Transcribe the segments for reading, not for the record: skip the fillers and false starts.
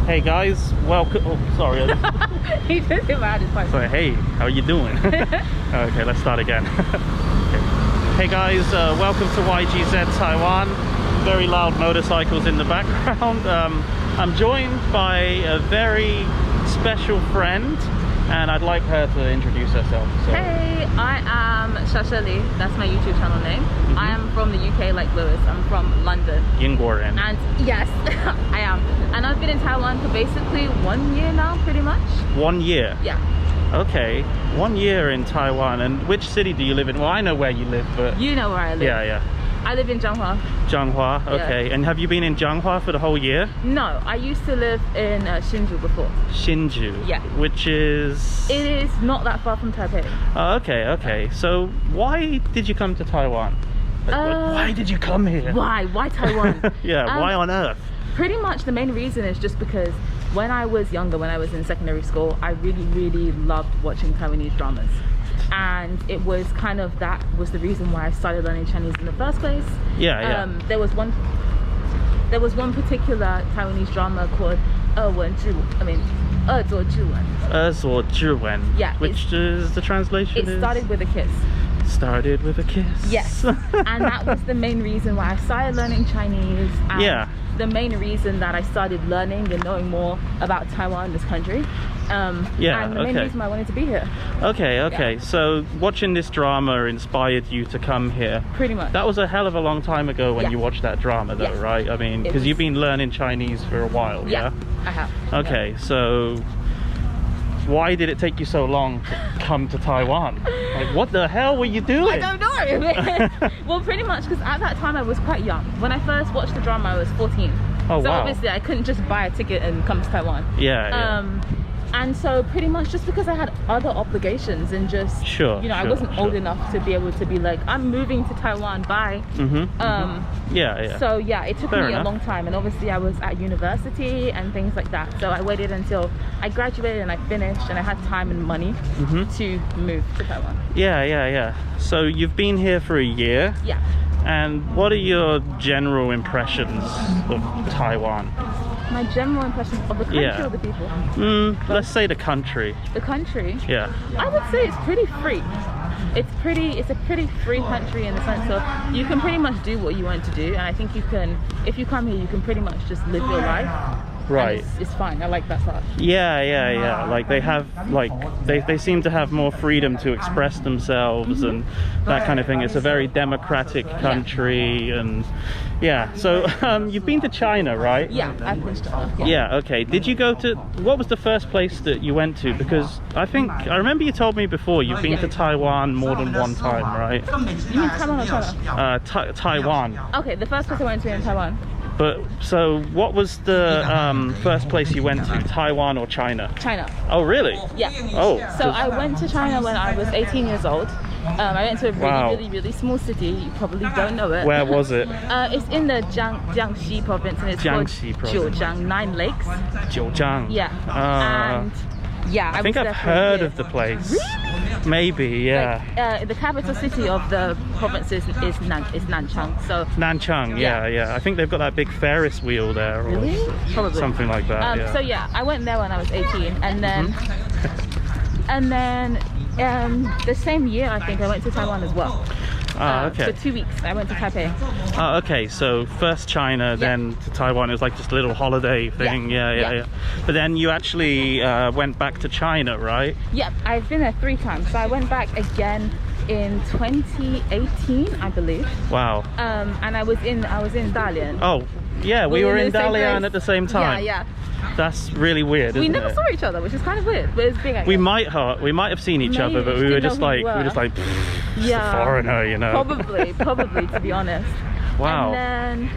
Hey guys, welcome. Oh, sorry. He didn't even add his pipe. Sorry, hey, how are you doing? Okay, let's start again. Okay. Hey guys, welcome to YGZ Taiwan. Very loud motorcycles in the background. I'm joined by a very special friend, and I'd like her to introduce herself. So. Hey, I am Shasha Li. That's my YouTube channel name. I am from the UK, like Lewis. I'm from London. 英国人. And yes, I am. And I've been in Taiwan for basically 1 year now, pretty much. 1 year? Yeah. Okay, 1 year in Taiwan. And which city do you live in? Well, I know where you live, but... You know where I live. Yeah. I live in Zhanghua. Zhanghua, okay. Yeah. And have you been in Zhanghua for the whole year? No, I used to live in Hsinchu before. Hsinchu? Yeah. Which is? It is not that far from Taipei. Oh, okay. So why did you come to Taiwan? Why did you come here? Why Taiwan? Yeah, why on earth? Pretty much the main reason is just because when I was younger, when I was in secondary school, I really loved watching Taiwanese dramas. And it was kind of, that was the reason why I started learning Chinese in the first place. Yeah. There was one particular Taiwanese drama called 恶作剧文. Yeah. Which is the translation? It started with a kiss. Started with a kiss. Yes. And that was the main reason why I started learning Chinese. And yeah. The main reason that I started learning and knowing more about Taiwan, this country. And the main reason I wanted to be here. Okay. Yeah. So watching this drama inspired you to come here. Pretty much. That was a hell of a long time ago when you watched that drama though, right? I mean, because you've been learning Chinese for a while, yeah? I have. Okay, so why did it take you so long to come to Taiwan? Like, what the hell were you doing? I don't know. Well, pretty much because at that time I was quite young. When I first watched the drama, I was 14. Oh, so wow. obviously I couldn't just buy a ticket and come to Taiwan. Yeah. And so pretty much just because I had other obligations and just, I wasn't old enough to be able to be like, I'm moving to Taiwan, bye. Yeah. So yeah, it took me a long time, and obviously I was at university and things like that. So I waited until I graduated and I finished and I had time and money to move to Taiwan. Yeah. So you've been here for a year. Yeah. And what are your general impressions of Taiwan? My general impression of the country or the people? Let's say the country. The country? Yeah. I would say it's pretty free. It's a pretty free country in the sense of you can pretty much do what you want to do, and I think you can, if you come here, you can pretty much just live your life. Right. It's fine. I like that part. Yeah. Like they have, they seem to have more freedom to express themselves and that kind of thing. It's a very democratic country, and so you've been to China, right? Yeah, I've been to China. Yeah, okay. Did you go to, what was the first place that you went to? Because I remember you told me before you've been to Taiwan more than one time, right? You mean Taiwan or China? Taiwan. Okay, the first place I went to in Taiwan. But so what was the first place you went to, Taiwan or China? China. Oh really? Yeah. Oh. So I went to China when I was 18 years old. I went to a really small city. You probably don't know it. Where was it? It's in the Jiangxi province, and it's called Jiujiang, 9 lakes. Jiujiang. Yeah. I think I've heard of the place. Really? Maybe, yeah. Like, the capital city of the province is Nanchang. So Nanchang, yeah. I think they've got that big Ferris wheel there, or probably something like that. So I went there when I was 18, and then the same year I think I went to Taiwan as well. Okay. For 2 weeks I went to Taipei. Okay, so first China, then to Taiwan. It was like just a little holiday thing. Yeah. But then you actually went back to China, right? Yeah, I've been there 3 times. So I went back again in 2018, I believe. Wow. And I was in Dalian. Oh yeah, we were in Dalian at the same time. Yeah. That's really weird. We never saw each other, which is kind of weird, but it's big. We might have seen each other, but we were just like, a foreigner, you know. Probably, to be honest. Wow. And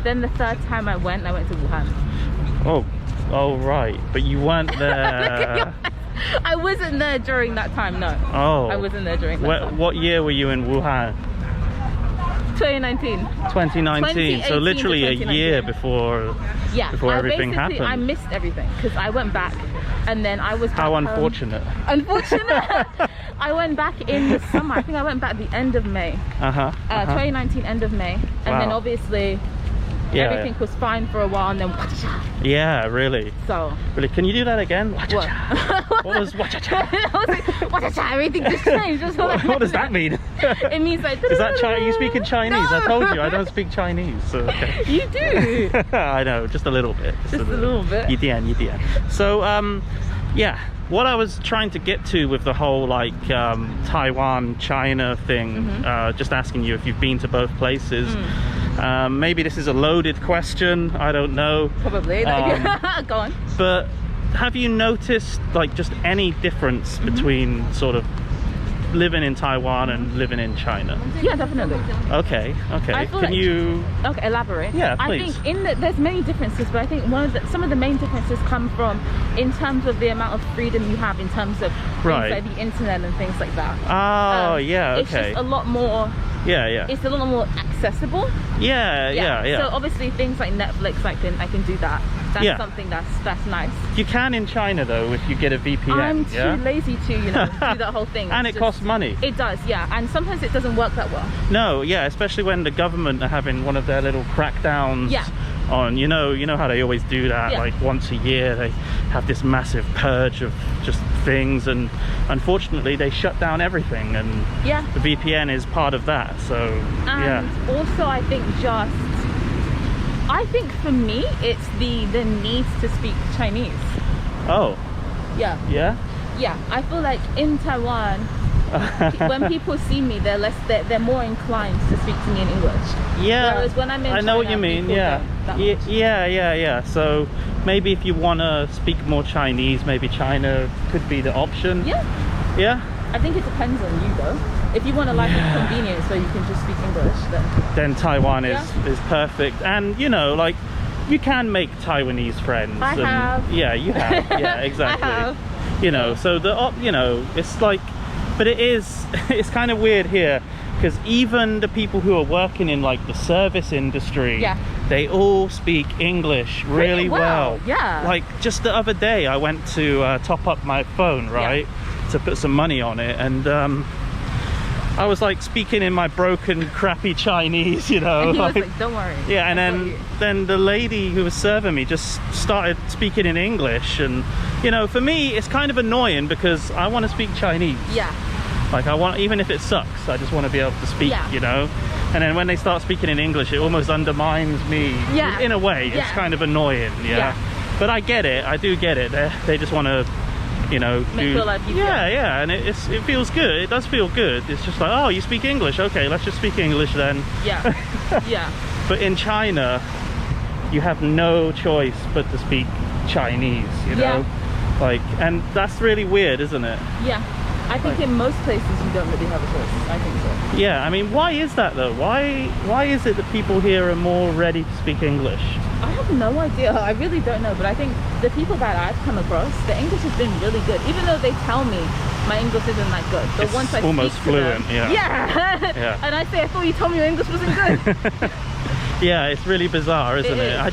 then the third time I went to Wuhan. Oh right, but you weren't there. I wasn't there during that time, no. Oh. I wasn't there during that time. What year were you in Wuhan? 2019. 2019. So literally a year before everything happened. I missed everything because I went back and then I was back How unfortunate. Unfortunate. I went back in the summer. I think I went back the end of May. 2019 end of May. And then obviously Yeah, everything was fine for a while, and then yeah, really. So Really, can you do that again? what? What was cha-cha? I was like, everything just changed. What does that mean? It means like. Is that Chinese? You speak in Chinese? No. I told you I don't speak Chinese. So, okay. You do. I know, just a little bit. Just a little bit. 一点. So, yeah, what I was trying to get to with the whole like Taiwan, China thing, just asking you if you've been to both places. Maybe this is a loaded question. I don't know. Probably. Go on. But have you noticed like just any difference between sort of living in Taiwan and living in China? Yeah, definitely. Okay. Can you? Okay, elaborate. Yeah, I please. think there's many differences, but I think some of the main differences come from in terms of the amount of freedom you have in terms of things like the internet and things like that. Oh, yeah. It's just a lot more. Yeah. It's a lot more accessible. Yeah. So obviously things like Netflix, I can do that. That's something that's nice. You can in China though if you get a VPN. I'm too lazy to do that whole thing. And it costs money. It does, yeah. And sometimes it doesn't work that well. No, yeah, especially when the government are having one of their little crackdowns on, you know how they always do that, like once a year they have this massive purge of just things, and unfortunately they shut down everything, and the VPN is part of that. So also I think for me it's the need to speak Chinese. Oh. Yeah. I feel like in Taiwan when people see me, they're more inclined to speak to me in English. Yeah. Whereas when I'm in I know China, what you mean. Yeah. So maybe if you want to speak more Chinese, maybe China could be the option. Yeah. I think it depends on you though. If you want a life of convenience where you can just speak English, then Taiwan is perfect. And like you can make Taiwanese friends. I have. Yeah, you have. Yeah, exactly. I have. So it's like, but it's kind of weird here because even the people who are working in like the service industry, they all speak English really well. Yeah. Like just the other day I went to top up my phone, right, to put some money on it, and I was like speaking in my broken crappy Chinese, And he was like, don't worry. Yeah, and then the lady who was serving me just started speaking in English, and for me it's kind of annoying because I want to speak Chinese. Like I want, even if it sucks, I just want to be able to speak, and then when they start speaking in English it almost undermines me in a way. It's kind of annoying. But I get it, I do get it. They just want to make your life easier. And it feels good. It does feel good. It's just like, oh, you speak English, okay, let's just speak English then. But in China you have no choice but to speak Chinese, like, and that's really weird, isn't it? I think in most places you don't really have a choice. I think so. I mean, why is that though? Why is it that people here are more ready to speak English? I have no idea. I really don't know, but I think the people that I've come across, the English has been really good. Even though they tell me my English isn't that good, but it's once I almost speak fluent, to them, and I say, I thought you told me your English wasn't good. It's really bizarre, isn't it? I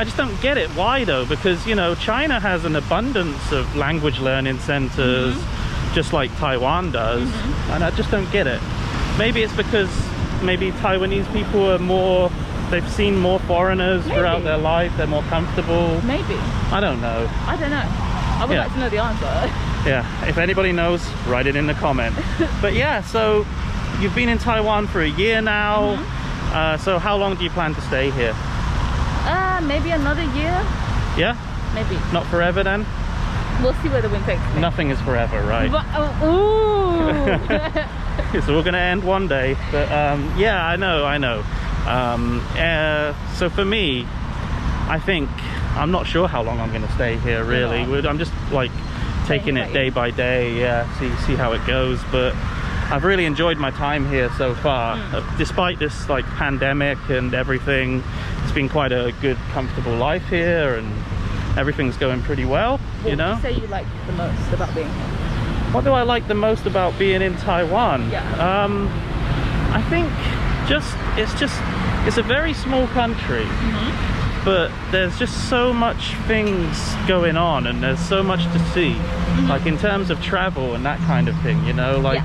just don't get it. Why though? Because China has an abundance of language learning centers, just like Taiwan does, and I just don't get it. Maybe it's because Taiwanese people are more, they've seen more foreigners throughout their life, they're more comfortable. Maybe. I don't know. I would like to know the answer. If anybody knows, write it in the comment. But so you've been in Taiwan for a year now. So how long do you plan to stay here? Maybe another year. Maybe. Not forever then? We'll see where the wind takes me. Nothing is forever, right? But, So we're gonna end one day, but I know. So for me, I think I'm not sure how long I'm gonna stay here really. I'm just like taking it day by day, see how it goes, but I've really enjoyed my time here so far. Despite this like pandemic and everything, it's been quite a good, comfortable life here, and everything's going pretty well. What would you say you like the most about being here? What do I like the most about being in Taiwan? I think it's a very small country, but there's just so much things going on, and there's so much to see. Like in terms of travel and that kind of thing, you know, like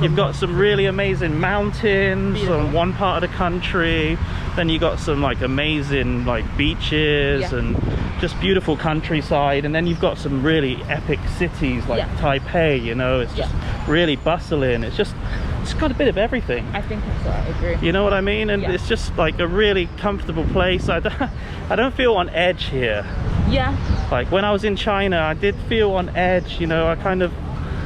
you've got some really amazing mountains on one part of the country, then you got some like amazing like beaches and just beautiful countryside, and then you've got some really epic cities like Taipei, you know, it's just really bustling. It's got a bit of everything. I think so, I agree. You know what I mean? And it's just like a really comfortable place. I don't feel on edge here. Yeah. Like when I was in China, I did feel on edge, you know, I kind of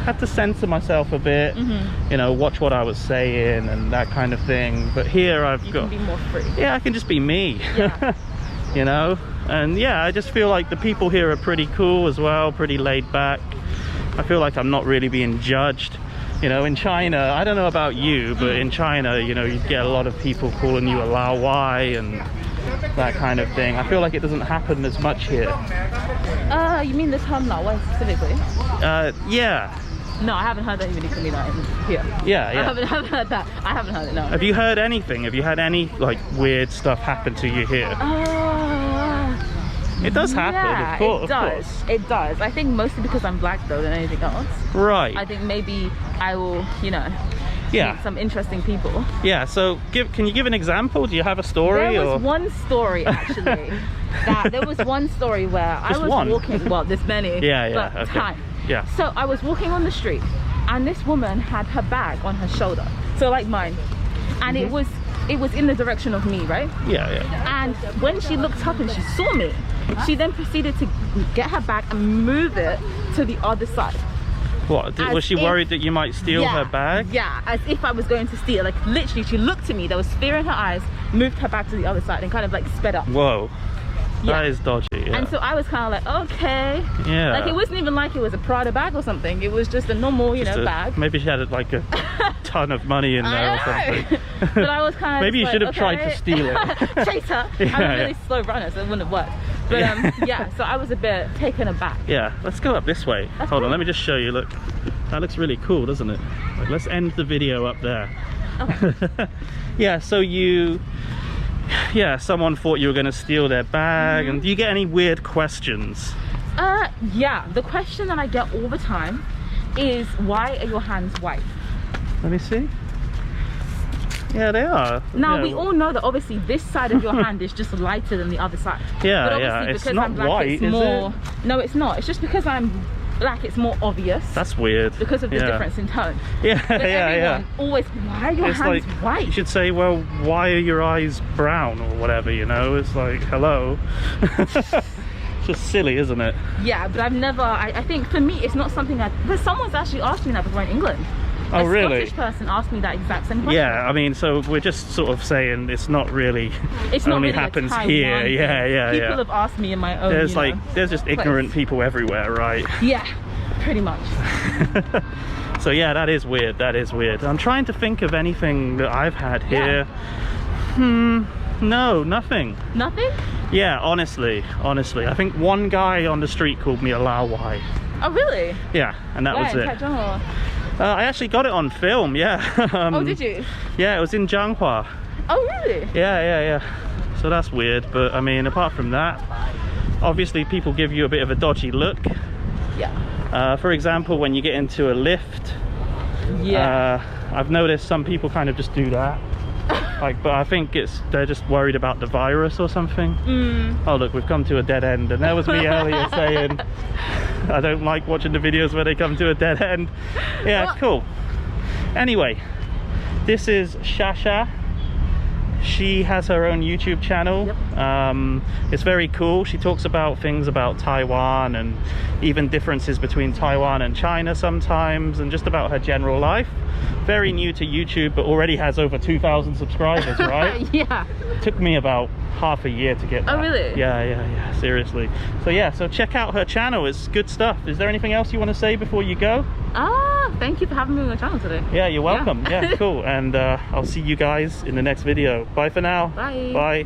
had to censor myself a bit, you know, watch what I was saying and that kind of thing. But here you can be more free. Yeah, I can just be me. Yeah. You know? And yeah, I just feel like the people here are pretty cool as well, pretty laid back. I feel like I'm not really being judged. You know, in China, I don't know about you, but in China, you know, you get a lot of people calling you a Lao Wai and that kind of thing. I feel like it doesn't happen as much here. You mean the term Lao Wai specifically? Yeah. No, I haven't heard that anybody call me that here. Yeah. I haven't heard that. I haven't heard it, no. Have you heard anything? Have you had any, like, weird stuff happen to you here? It does happen, of course. It does. I think mostly because I'm black, though, than anything else. Right. I think maybe I will, you know, meet some interesting people. Yeah, so can you give an example? Do you have a story? There was one story, actually. There was one story where I was walking, well, there's many, but time. Yeah. So I was walking on the street, and this woman had her bag on her shoulder, so like mine, and it was in the direction of me, right? Yeah. And when she looked up and she saw me, she then proceeded to get her bag and move it to the other side. What? Was she worried that you might steal her bag? Yeah, as if I was going to steal. Like literally, she looked at me, there was fear in her eyes, moved her bag to the other side and kind of like sped up. Whoa. That is dodgy. Yeah. And so I was kind of like, okay. Yeah. Like it wasn't even like it was a Prada bag or something. It was just a normal, you know, bag. Maybe she had like a ton of money in there or something. But I was kind of maybe you should have tried to steal it. Chase her. I'm a really slow runner, so it wouldn't have worked. But yeah, so I was a bit taken aback. Yeah, let's go up this way. Hold on, let me just show you. Look, that looks really cool, doesn't it? Like, let's end the video up there. Okay. Yeah, so someone thought you were going to steal their bag. And do you get any weird questions? Yeah, the question that I get all the time is, why are your hands white? Let me see. Yeah, they are. Now we all know that obviously this side of your hand is just lighter than the other side. Yeah, but obviously it's because not I'm black, white, it's is more... it? No, it's not. It's just because I'm black, it's more obvious. That's weird. Because of the difference in tone. Yeah, but everyone always, why are your hands white? You should say, well, why are your eyes brown or whatever, you know? It's like, hello. It's just silly, isn't it? Yeah, but I've never, I think for me, it's not something but someone's actually asked me that before in England. Oh, really? A Scottish person asked me that exact same question. Yeah, I mean, so we're just sort of saying it's not really, it's not only really happens a Taiwan here. Thing. Yeah. People have asked me in my own, there's just ignorant people everywhere, right? Yeah, pretty much. So yeah, that is weird. I'm trying to think of anything that I've had here. No, nothing. Nothing? Yeah, honestly. I think one guy on the street called me a Lao Wai. Oh, really? Yeah, and that was it. Taichung or? I actually got it on film, yeah. Oh, did you? Yeah, it was in Jianghua. Oh, really? Yeah. So that's weird, but I mean, apart from that, obviously people give you a bit of a dodgy look. Yeah. For example, when you get into a lift, I've noticed some people kind of just do that. But I think they're just worried about the virus or something. Oh look, we've come to a dead end, and there was me earlier saying I don't like watching the videos where they come to a dead end. Yeah, it's cool. Anyway, this is Shasha. She has her own YouTube channel. It's very cool. She talks about things about Taiwan and even differences between Taiwan and China sometimes, and just about her general life. Very new to YouTube, but already has over 2,000 subscribers, right? Yeah. Took me about half a year to get that. Oh, really? Yeah, seriously. So yeah, so check out her channel. It's good stuff. Is there anything else you want to say before you go? Thank you for having me on your channel today. Yeah, you're welcome. Yeah, cool. And I'll see you guys in the next video. Bye for now. Bye. Bye.